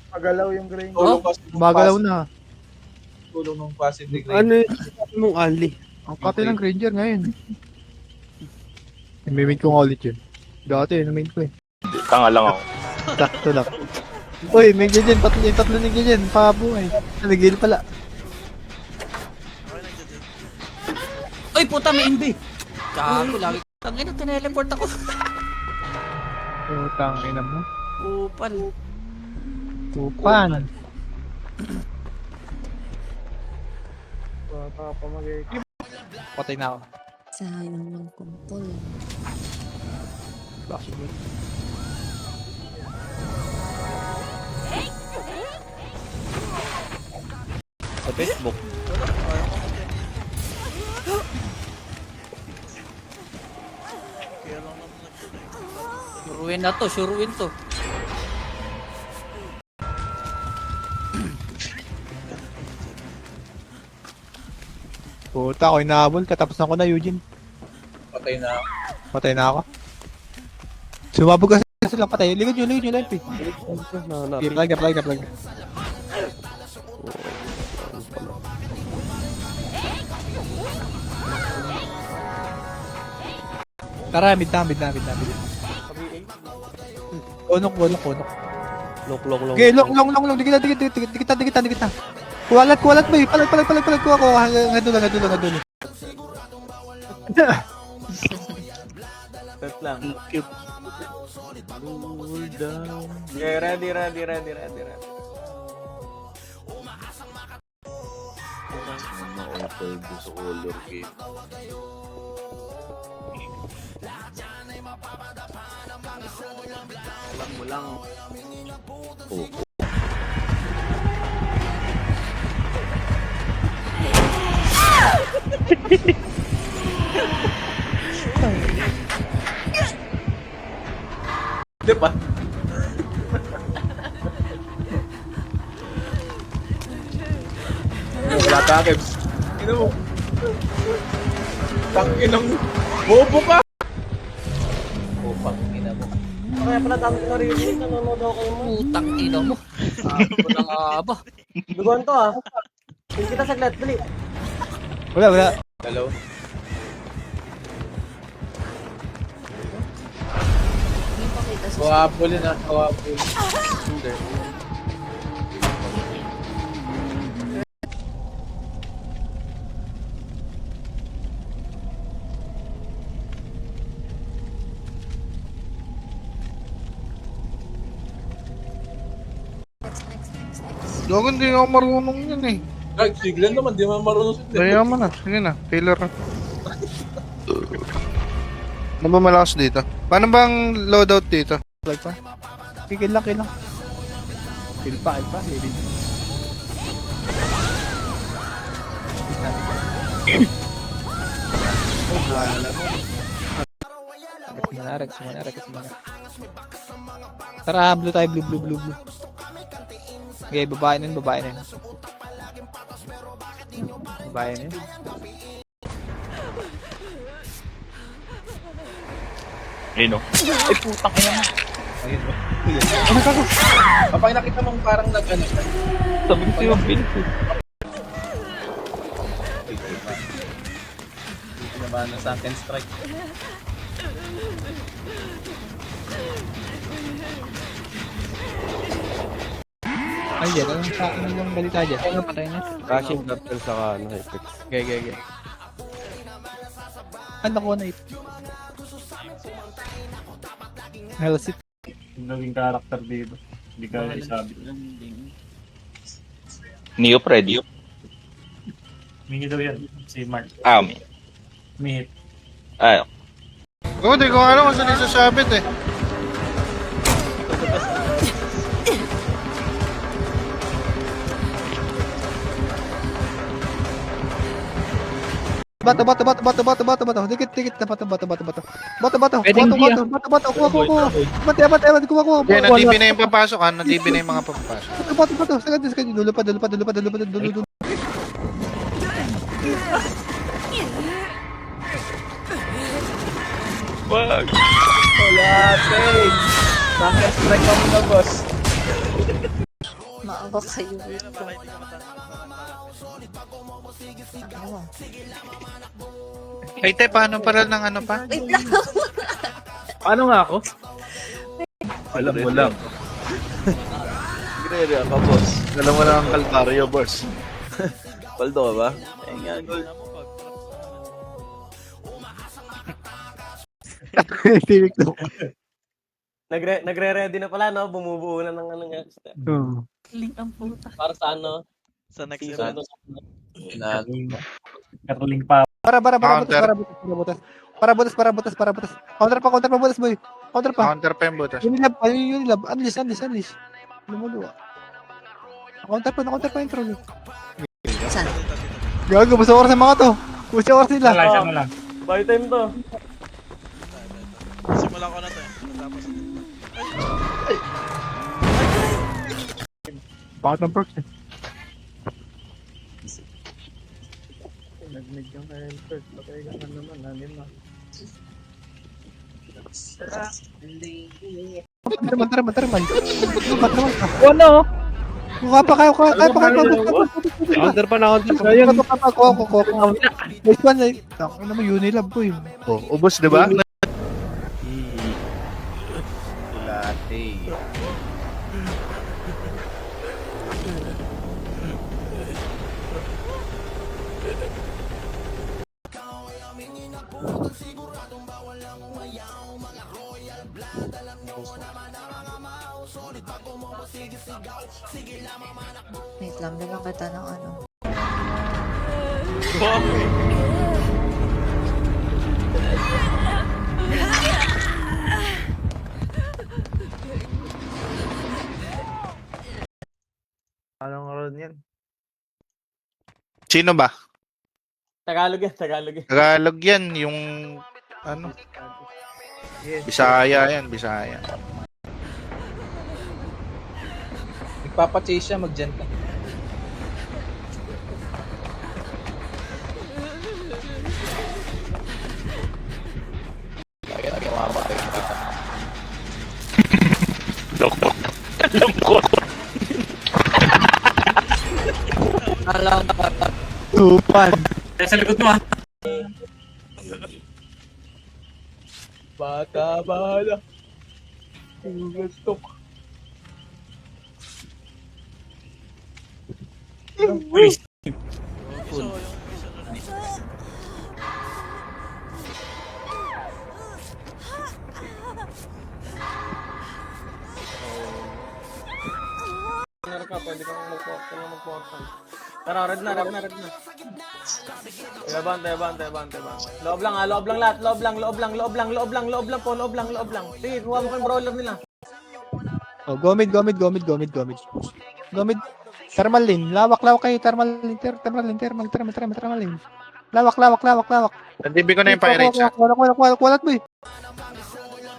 Magalaw yung grain. Tulong kasi nung Magalaw passive- na. Tulong nung passive ni Grain. Ano yung mong Ali? Ang pati ng Granger ngayon. I-main ko nga ulit yun. Dati, na-main ko eh. Tanga lang ako. Sakto lang. Uy, may ganyan. Tatlo ng ganyan. Pabuhay. Nagil pala. Ay, puta, may inbi. Gago, lagi. Tangina, tineleport ako. Putang ina mo. Upal. Tupan. Bata pa mag-e- Patay na ako. Sayang ng kumpol. Bakit mo? Sa Facebook. Suruin na to, suruin to. Puta, ako inahabol. Katapusan ko na, Eugene. Patay na. Patay na ako. Sumabog kasi sila patay. Ligod nyo, LP. Gaplag. Tara, mid na. Konok. Long. Okay, long. Dikit na. Kuwalat ba eh. Palag. Kuha ko. Hanggang doon. Set lang. Okay, ready. Na-offer doon sa color game. Oo. Di ba? Wala takibs. Ino mo. Tanginang bobo ka! Upang ina mo. Kaya pala dami ko narinig. Nanonood ako kayo mo. Putang ina mo. Ako na nga ba? Luguan to ah. Hindi kita saglit. Dali. Wala. Hello? Hindi pa kita sa Kawapul na. Hindi. next. Gago, hindi ako marunong yun eh. Guys, siglan naman. Di man marunong sundin. Kaya mo na. Sige na. Taylor na. Ano ba malakas dito? Paano bang loadout dito? Plug pa. Kill lang. Kill pa. Baby. Rex muna. Tara, blue tayo. Blue. Okay, babae na yun. Babae na yun. Ayun o. Ay, putang ina mo. Ayun o. Kapag nakita mong parang nag-ano siya. Sabi ko sa'yo, Bill. Hindi naman na second strike. Ay, yan. Ano yung balita dyan? Ano patay na? Rushing Turtle saka Apex. Okay. Ano ko na ito? Hellsit. Yung naging character dito. Hindi ka isabi. Neo Freddy. Mingi daw yan. Si Mark. May. Mihit. Ay, Gago, di ko alam kung saan isasabit eh. Bato. Dikit na bato. Bato. Kuha. Bate. Kuha. Yan, na-DB na yung papasok ha. Na-DB na yung mga papasok. Bato. Sagad. Dulupad. wag. Wala, thanks. Second strike ako na, boss. Baka kayo dito. Ano? Ay, te, paano pala ng ano pa? Wait lang. Paano nga ako? Alam mo lang. Grere ka, boss. Alam mo lang ang Calvario, boss. Paldo ka ba? Eh nga, gold. Tinik to. Nagre-ready na pala, no? Bumubuo na ng ano nga. Galing ang puta. Para sa ano? Sa next Season event. 2. Caroling pa. Para Counter. butas. Counter pa butas boy. Counter pa. Counter pa yung butas. Unilab. Unleash. Lumuluwa. Counter pa yung troll. Saan? Gago, basta oras ng mga to. Basta oras nila. Isa mo lang. Buy time to. Simulan ko na to. Tapos, Bakit ng perks eh? Nag-mid yung kaya first. Patay ka naman. Nanin mo. Taraman. Ano? Kuha pa kayo. Counter pa na, counter pa. Kuha. Next one eh. Ako naman Unilab po yun. Oh, ubos, di ba? Latte. Wait lang, bigyan kita ng ano. Anong road yan? Sino ba? Tagalog yan. Tagalog yan, yung ano? Bisaya yan, Bisaya. Nagpapachase siya, mag-gen ka. Alam ko. Tupan. Sa likod mo ah. Bata, bahala. Gusto ko. Pwede kang mag-portal. Tara, red na. Bante. Loob lang lahat. Loob lang. Sige, kuha mo kang brawler nila. Oh, gomid. Thermal lane. Lawak kayo. Thermal lane. Lawak. Nandibi ko na yung pirates. Kuwalat boy.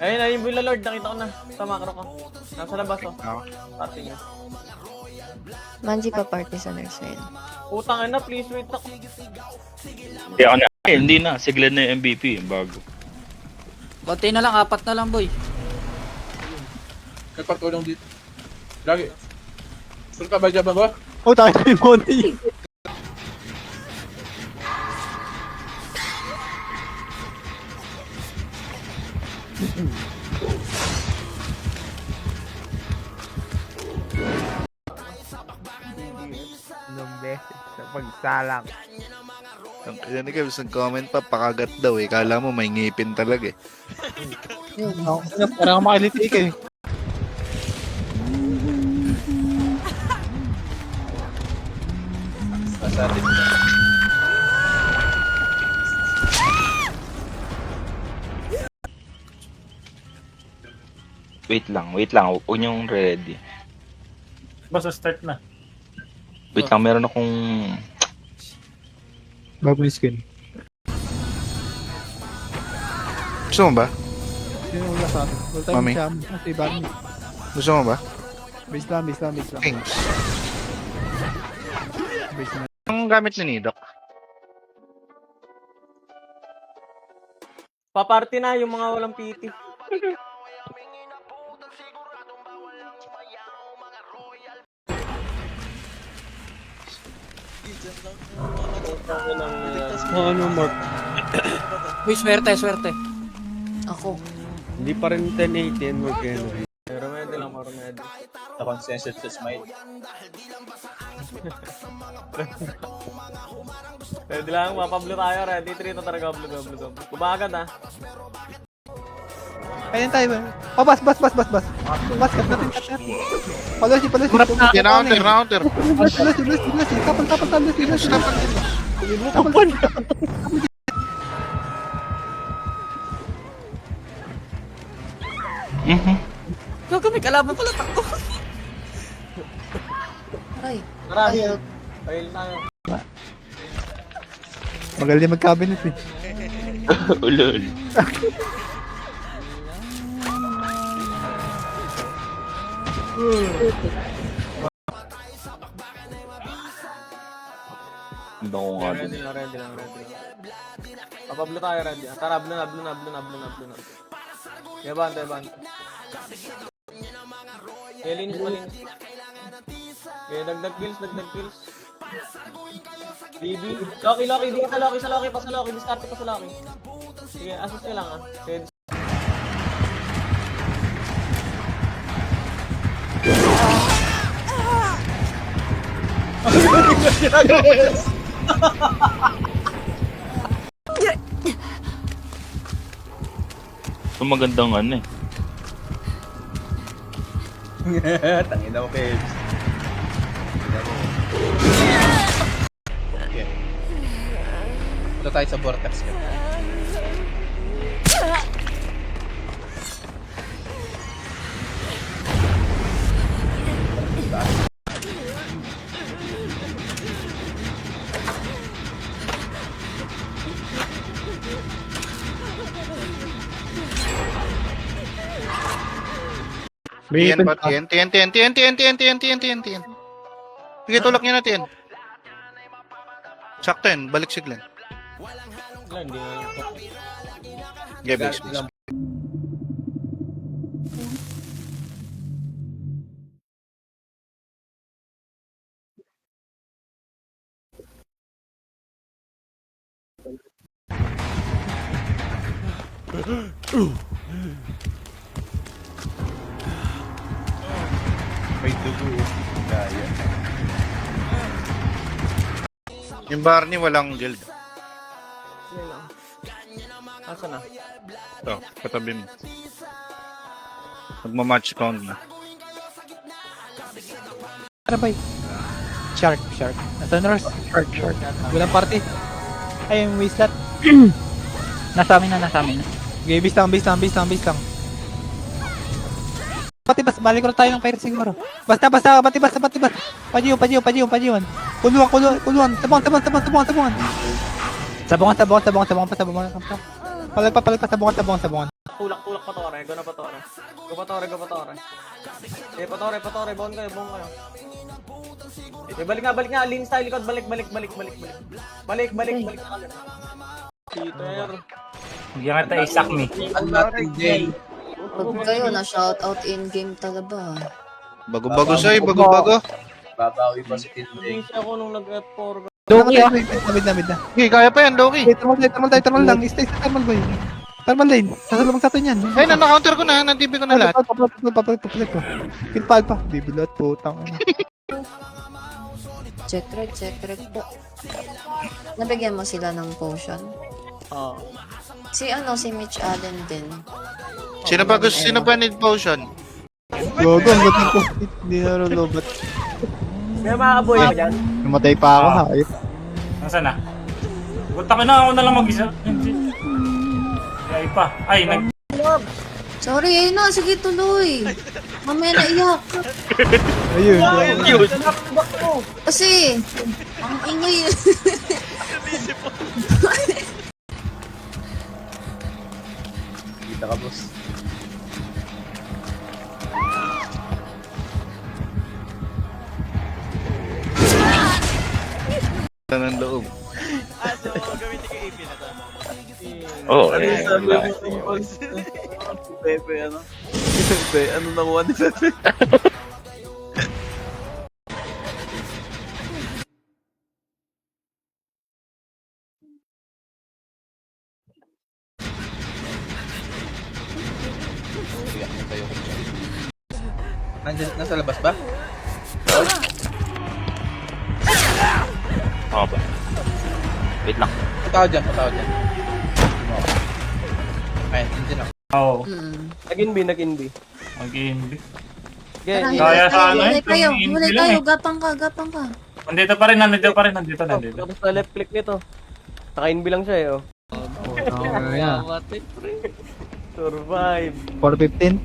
Ayun, yung Villa Lord. Nakita ko na. Sa macro ko. Nasa labas, oh. Oo. Party niya. Manji pa party sa nurse side. Utang na, please wait ako. hindi na. Si Glenn na yung MVP. Yung bago. Konti na lang, 4 na lang boy. Nagpatulong dito. Lagi. Saan ka ba dyan ba? Oh, tayo yung money. Ang kanya ka, nag-comment pa, pakagat daw eh. Kala mo may ngipin talaga eh. Parang makilitik eh. Nasa atin na. Wait lang. Huwag niyong ready. Basta start na. Wait lang, meron akong... Bagong skin. Gusto mo ba? Sino wala sa atin? Wala tayo Mami. Kasi bagong. Gusto mo ba? Base lang. Kings. Base na. Ang gamit ni Nidok. Paparty na yung mga walang PT. Ano, Mark? Uy, swerte, swerte. Ako. Hindi pa rin 10-18, Mark Henry. Remedy lang, remedy. The consensus to smile. Ready lang, mapablo tayo. Ready, 3 to talaga. Blue. Kumagad ha. Ayan tayo ba? Oh, bas. Bas, cut natin, cut natin. Palosi. Counter. Lucy. Kapal. Gago, may kalaban pala takbo. Aray. Tara, Ayaw. fail tayo. Magaling mag-cabinet eh. Ulol. Hindi ko nga Ready din. lang. Mapablo tayo, ready. Tara, blue na. Yaban. Linis. Okay, dagdag kills. BB. Loki, di ka sa Loki, pa sa Loki, discard pa sa Loki. Sige, assist nyo lang ah. Sige, Ito magandang ano eh. Tangin na mo, Kebs. Okay. Ito tayo sa vortex ka. TN ba? TN. Sige, tulak niya natin. Sakto yan, balik si Glenn. wala, hindi na. Okay, base. May dugo. Kaya. Yung Barney walang guild. Sige lang. Asa na? Ito, katabi mo. Magmamatch count na. Tara bay. Shark. Nasa nurse. Shark. Walang party. Ay, yung waste lot. Nasa amin na. Okay, base lang. Pati bas, balik ko na tayo ng fire siguro. Basta, pati bas. Pajiwan. Kuluan. Sabongan. Palag pa, sabongan. Tulak pa tore. Go na pa tore. Go pa tore. Eh, patore. Bon kayo. Eh, balik nga. Lean style likod. Balik. Balik na kami. Peter. Bigyan ka tayo isak me. Ang natin, Jay. Huwag kayo na shoutout in-game talaga. Bago-bago. Babawi pa si Tinday. Hindi ako nung nag-F4. Namid na. Okay, kaya pa yan, Loki. Thermal lang. Stay sa thermal boy. Thermal lane. Sasalubong sa atin yan. Ay, na-counter ko na. Na-DB ko na lahat. Papalit ko. Kilpal pa. Bibilot po. Check rate po. Nabigyan mo sila ng potion? Oo. Si Mitch Allen din. Sino ba need potion? Gogo, ang gating ko. Hindi na rolobat. Kaya makakabuhay ka dyan. Namatay pa ako ha. Nasaan na? Punta ko na, ako na lang mag-isa. Ay pa. Ay, Sorry, ayun na. Sige, tuloy. Mamaya na iyak. Ayun. Kasi, ang ingay. Kita ka, boss. Ng loob. Oo, eh. Pepe, ano nakuha ni Pepe? Nasa labas ba? Oo ba? Wait lang. Patao dyan. Ayun, nandiyan ako. Oo. Nag-in B, nag-in B. Mag-i-hindi. Okay, Kaya sa ano Huli eh, kayo, kung huli hindi lang kayo, eh. gapang ka. Nandito pa rin. Nandito. tapos na left click nito. Naka-in B lang siya eh, oh. Yeah. Survive. 415.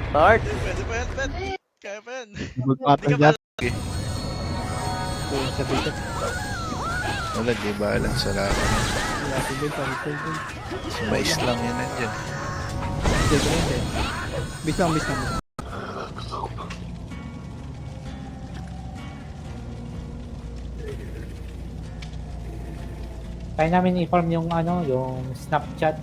Start. Good pattern dyan. Wala, di ba alam sa laban. Si Mais lang yun nandiyan. Bis lang. Kaya namin i-form yung ano, yung Snapchat.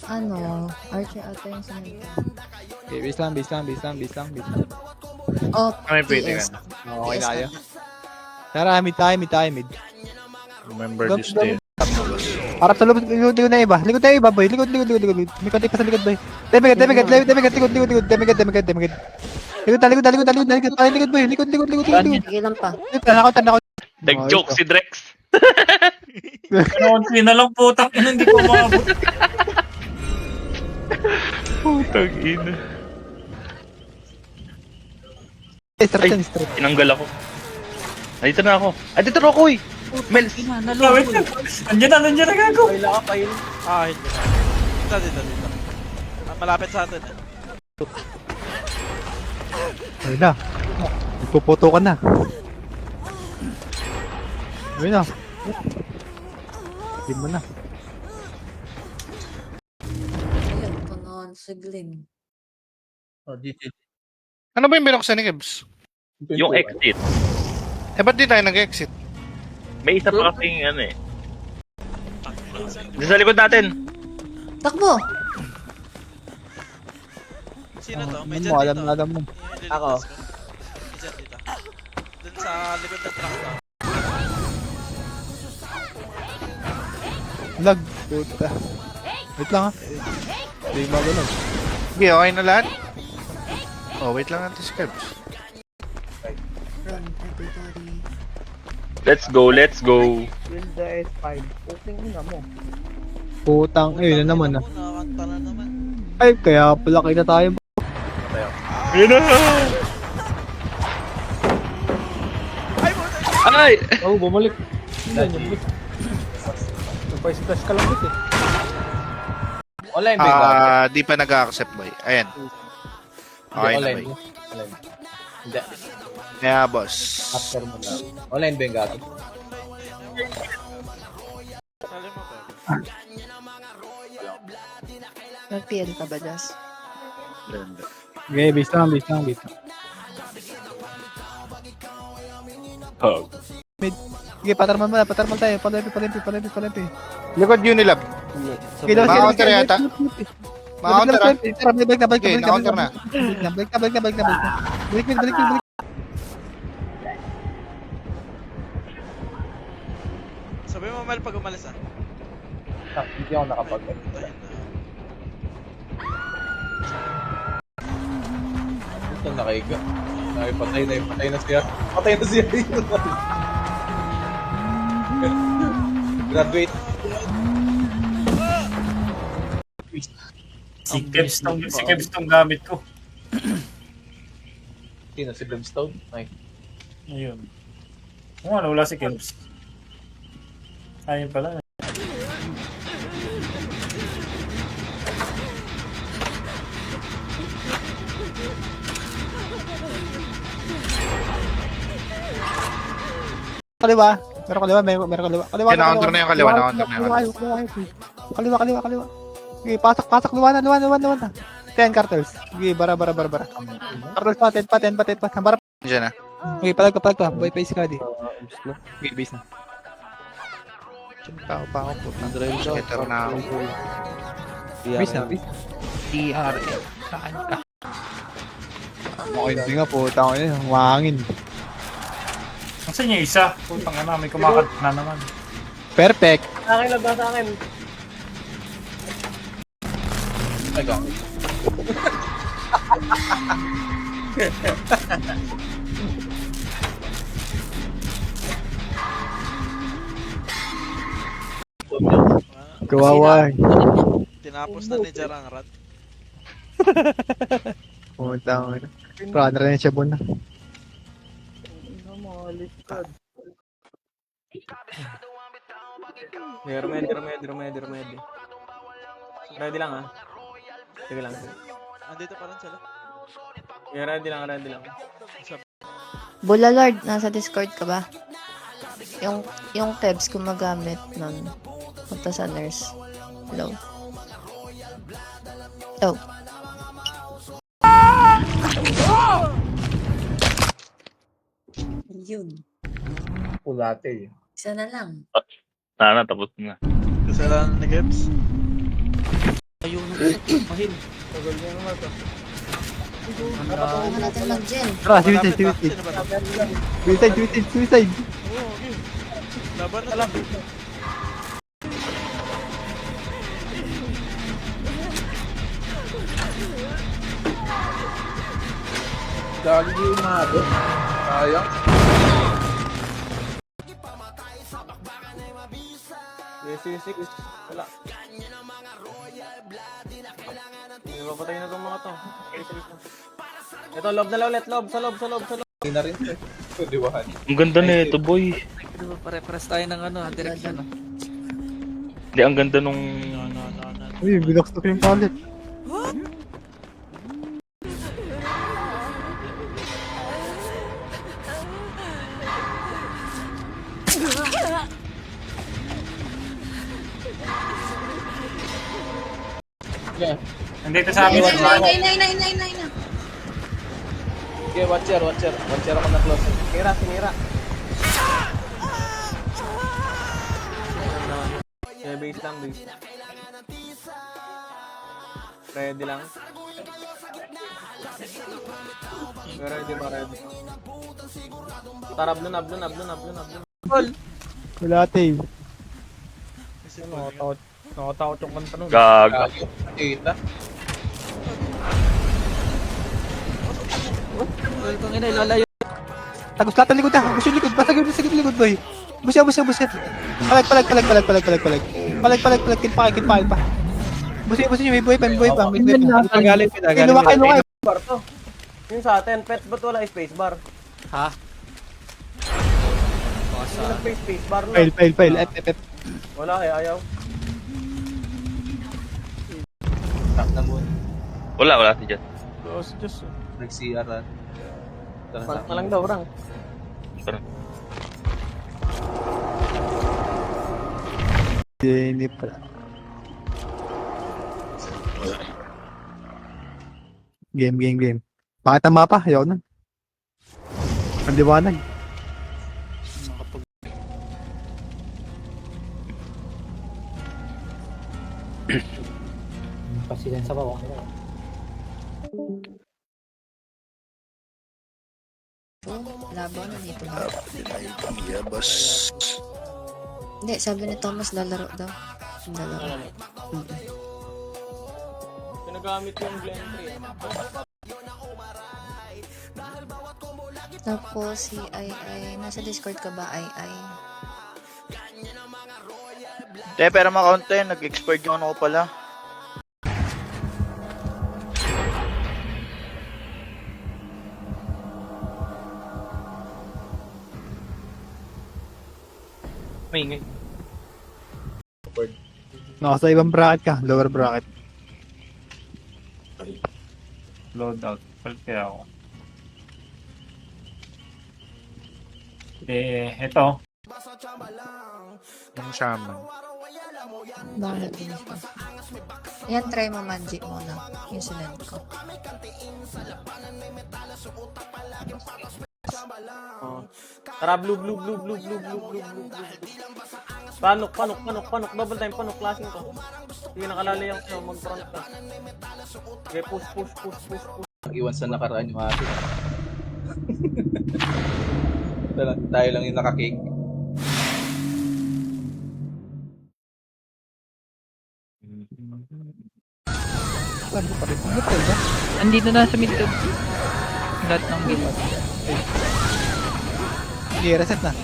Ano, Archer ata yung sinunod. Okay, bis lang. Oh, May pwede PS. ka na. Okay na kayo. Tara, mid tayo. Remember Go, this go, day. Harap sa loob, likod na iba. Likod na iba, boy. Likod. May konti pa sa likod, boy. Demigad. Likod, boy. Likod. Sige lang pa. Tanakot. Nag-joke si Drex. Konti na lang putang ina, hindi ko maabot. Putang ina. Start. Tinanggal ako. Dito na ako. Dito na ako eh. Mels. Wait, nandiyan na gago. Kaila ka, Kail. Hindi. Dito. Malapit sa atin. Ayun na. Ipupoto ka na. Ayun na. Hindi mo na. Ayun, punon, sigling. Oh, GG. Ano ba yung binuksan ni Kebs? Yung exit. Ba't di tayo nag-exit? May isa pa kasing ano eh. Dito sa likod natin. Takbo! Sino to? Alam mo. Ako. Dun sa likod ng truck to. Lag. Puta. Wait lang ha. Hindi magalang. Sige, okay na lahat? Oh, wait lang natin si Kebs. Run, everybody. Let's go. Build the S5. Puting ina mo. Putang. Ayun na naman ah. Nakakanta na naman. Ay, kaya pala kita tayo. Ayun na. Ay! Oh, bumalik. Nagpa-splash ka lang dito eh. Online ba yung gamit? Di pa nag-accept boy. Ayan. Okay na Online boy. mo? Online. Hindi. Yeah, boss. After mo na. Online ba yung gamit? Salim mo ba? Nag-PL ka ba, Jas? Okay, base lang. Oh. Okay, patarman tayo. Palimpi. Likod Unilab. Okay, daw Ma-counter yata. Ma-counter ah. Balik Okay, na-counter na. Balik. Sabi mo, Mel, pag umalis ah. Hindi ako nakapag. Ito nakaiga. Ay, patay na siya. Graduate. Si Kebs tong gamit ko. Sino? Si Brimstone? Ay. Ayun. Kung ano, wala si Kebs. Ayun pala. Kaliwa. Meron kaliwa. Kina-counter na yung kaliwa. Kaliwa. Okay, pasok. Luwa na. 10 cartels. Okay, bara. Cartels paten. Bara. Diyan na. Okay, palag ka. Boy, face ka di. Okay, base na. Tao pa ako po. Skater na ako. Base na. DRL. Saan ka? Okay, hindi nga po. Tama yun. Mahangin. Nasaan niya isa? Putang ina, may kumakat na naman. Perfect. Sa akin, love, sa akin. Ay, God. Kawawa. Tinapos na ni Jarang Rat. Pumunta ako. Runner na siya na. Remedy. Ready lang ah. Sige lang. Andito pa rin sila. Ready lang. Bulalord, nasa Discord ka ba? Yung Tebs gumagamit nun. Punta sa nurse. Hello. Oh. Yun. Ulate. Isa na lang. Sana, tapos na. Kasalanan ni Gebs. Ayun, mahil. Kailangan natin mag-gen. Tara, suicide. Sino ba to? Suicide. Laban na lang. Gagi yung umabot. Sayang. Yes. Wala. Hindi ba patay na itong mga to? Ito, loob na lang ulit. Loob, sa loob. Hindi na rin siya. Diwahan. Ang ganda na ito, boy. Di ba pare-pares tayo ng direction. Hindi, ang ganda nung... Uy, biloks to yung palit. Nandito sa amin. Nay. Okay, watcher. Watcher ako na close. Sinira. Okay, base lang. Ready lang. Ready. Tara, ablon. Wala tayo. Nakatakot yung kanta nun. Gaga. Gagi. Nakita. Kung ina, ilalayo. Tagos lahat ang likod ha. Bus yung likod. Basag yung likod, boy. Buset. Palag. Kinpakin pa. Buset yung may buhay pa. Pinagaling. Kinuha. Bar to. Yung sa atin, pets, ba't wala space bar? Ha? Yung nag-space bar no? Fail. F. Wala ayaw. Tap na mo. Wala si Jet. Diyos. Nag-CR rat. Parang na lang daw, Rang. Parang, Hindi pala. Game. Bakit ang mapa? Ayaw na. Ang liwanag. Pasilan sa bawah. Laban na dito na. Yeah, boss. Hindi, sabi ni Thomas lalaro daw. Lalaro. Pinagamit yung blend tree. Tapos si Ai, nasa Discord ka ba, Ai? Pero ma-count tayo. Nag-expired yung ano ko pala. maingay. Nasa ibang bracket ka. Lower bracket. Loadout. Palit kaya ako. Ito. Yung shaman. Bakit yun ito? Yan, try mo magic muna. Yung sinend ko. Tara, blue. Panok. Double time, panok. Klaseng to. Sige, nakalala yung mag-front ka. Okay, push. Nag-iwan sa nakaraan yung ate. Tayo lang yung nakakik. Saan ko pa rin? Ano pa ba? Andito na sa mid tube. Lahat ng mid. Sige, reset na.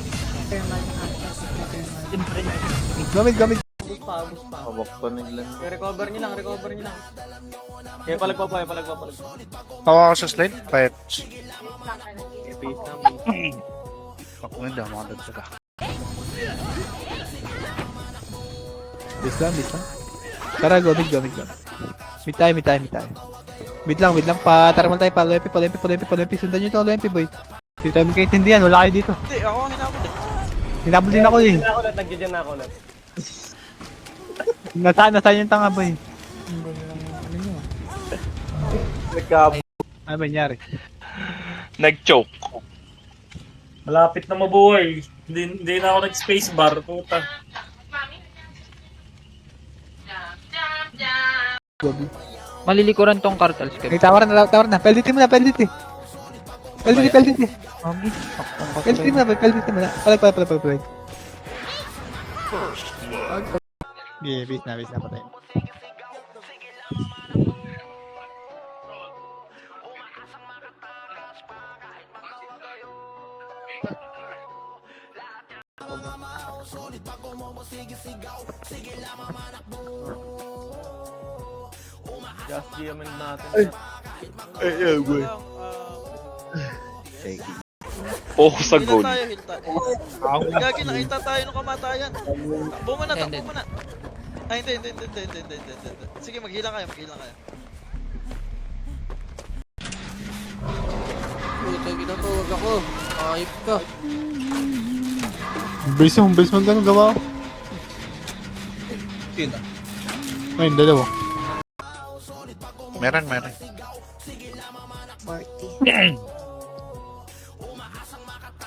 Gamit. Abos pa. Hawak pa nila. Recover nyo lang. Kaya palagpa. Tawa ako sa slide. Pipes. Ako nga daw, mga dagdaga. Bis lang. Tara, go. Mid tayo. Mid lang. Taraman tayo pa. Loepi. Sundan nyo ito, Loepi, boy. Hindi tayo magkaintindihan. Wala kayo dito. Hindi, ako ang hinabot. Hinabol din ako eh. Nagdyan na ako ulit. Nasaan yung tanga, boy? Ano ba nangyari? Nag-choke. Malapit na mabuhay. Hindi na ako nag-space bar. Puta. Malilikuran tong cartels. Ay, tawar na. Pelditi mo na. Pelditi mo na. Palag. Yeah, bis na patay. Just GM natin. Ay, boy. Focus sa goal. Gagi, nakita tayo ng kamatayan. Takbo mo na. Ay, hindi. Sige, maghila kayo. Puta, ginatawag ako. Ayip ka. Base mo ganun gawa ko. Sino? Ay, dalawa. Meron. 40.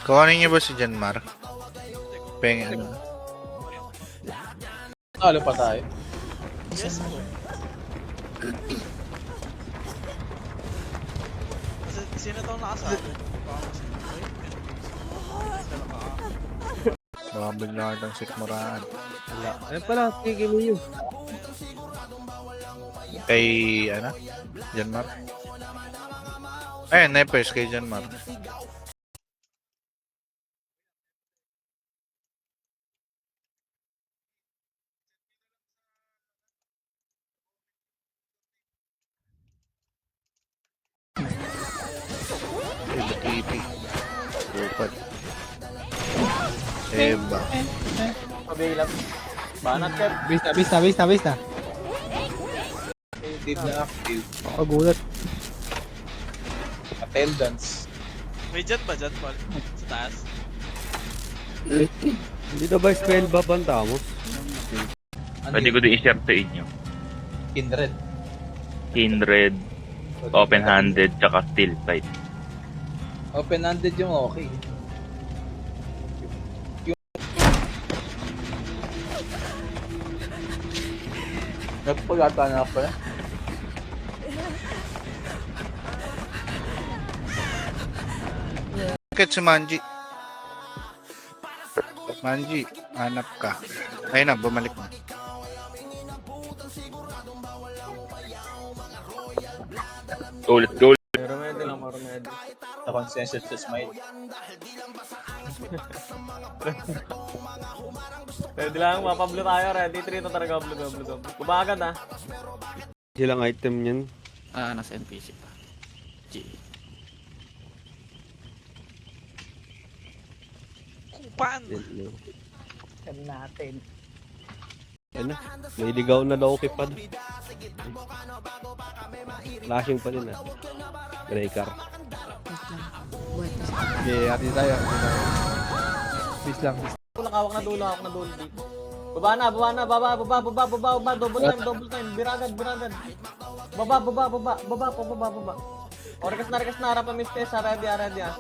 Kuhanin niyo ba si Janmar? Ano? Talo pa tayo. Sino tong nakasali? Baka bigla ng sikmuraan. Ano pala, kikimuyo. Kay, Janmar? Ayun, Nepes kay Janmar. Ipi. Lupat. Eba. Pabilang. Banat ka. Base na. Active na active. Gulat. Attendance. May jet ba, Paul? Sa taas? Hindi na ba spell ba banta mo? Pwede ko din i-share sa inyo. Kindred, open-handed, tsaka steel sight. Open-handed yung okay. Nagpagata na pala. Bakit si Manji? Manji, hanap ka. Ayun na, bumalik na. Ulit, goal. Remedy lang, remedy. Sa consensus to smile. Ready lang, mapablo tayo. Ready 3 to talaga. Blue. Kumagad ah. Silang item yan. Nasa NPC pa. G. Kupan! Natin. Ano? May ligaw na daw kay Pad. Flashing pa din Grey car. Okay, ati tayo. Base lang. Hawak na dulo dito. Baba na. Double time. Biragad. Baba. Rekas na. Harap ang mister. Ready ah.